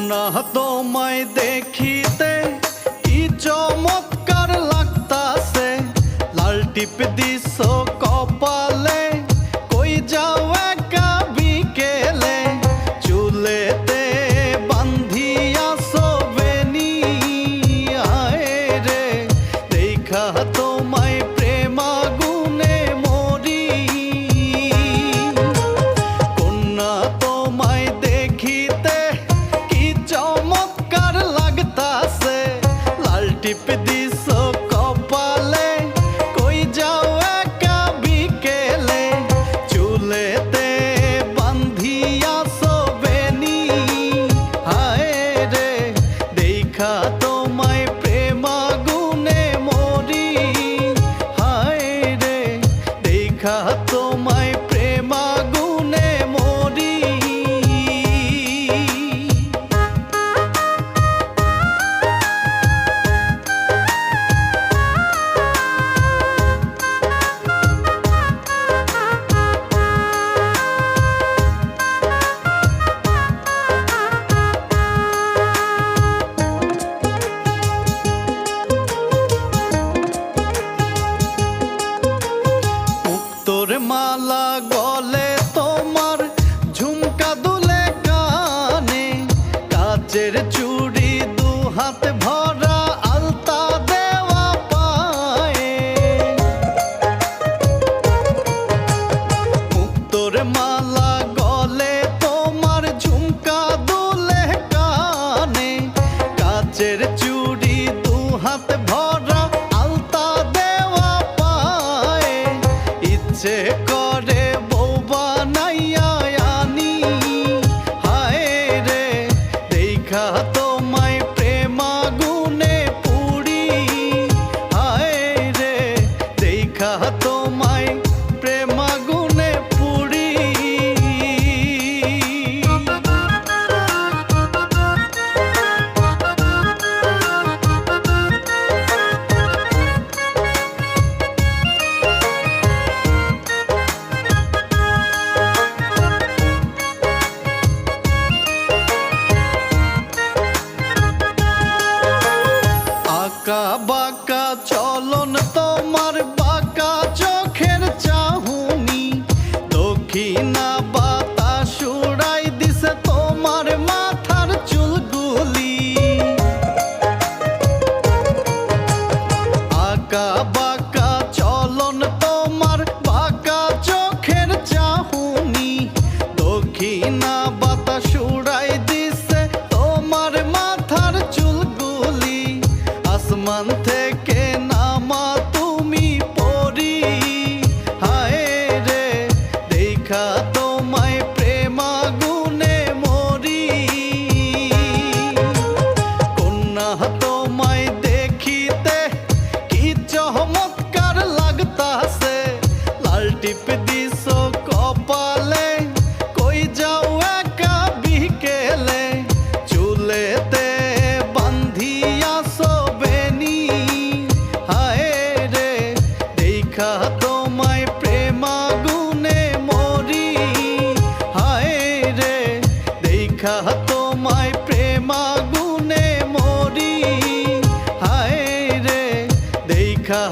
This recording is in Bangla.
কন্যা তোমায় দেখিতে কি চমৎকার লাগতাছে, লাল টিপ দিছ কপালে, কই যাও একা বিকেলে, চুলেতে বান্ধিয়াছ বেনি, আয় রে দেখা তোমায় প্রেম আগুনে মরি। কন্যা তোমায় দেখিতে কি চমৎকার লাগতাছে, লাল টিপ দিছ কপালে, কই যাও একা বিকেলে, চুলেতে বান্ধিয়াছ বেনি, হায় রে দেখা তোমায় প্রেম আগুনে মরি, হায় রে দেখা তোমায় প্রেম আগুনে মরি। তোর মালা গলে তোমার ঝুমকা দুলে কানে, কাচের চুড়ি দু হাত ভরা আলতা দেওয়া পায়ে, তোর মালা গলে তোমার ঝুমকা দুলে কানে, কাচের চুড়ি দু হাত ভরা আলতা দেওয়া পায়ে, ইচ্ছে করে বউ বানাইয়া আনি, হায় রে দেখা তোমায় প্রেম আগুনে পুড়ি, হায় রে দেখা তোমায় প্রেম আগুনে পুড়ি। আঁকা বাঁকা চলন তোমার, বাঁকা চোখের চাহুনি, দক্ষিণা বাতাস উড়াই দিছে তোমার মাথার চুলগুলি, আঁকা বাঁকা চলন তোমার, বাঁকা চোখের চাহুনি, দক্ষিণা বাতাস উড়াই দিছে তোমার মাথার চুলগুলি, আসমান থেকে নামা তুমি পরি, হায় রে দেখা তোমায় প্রেম আগুনে মরি। কন্যা তোমায় দেখিতে কি চমৎকার লাগতাছে, লাল টিপ দিছ কপালে, কই যাও একা বিকেলে, চুলেতে বান্ধিয়াছ বেনি, হায় রে দেখা তোমায় প্রেম আগুনে মরি, হায় রে দেখা তোমায় প্রেম আগুনে মরি, হায় রে দেখা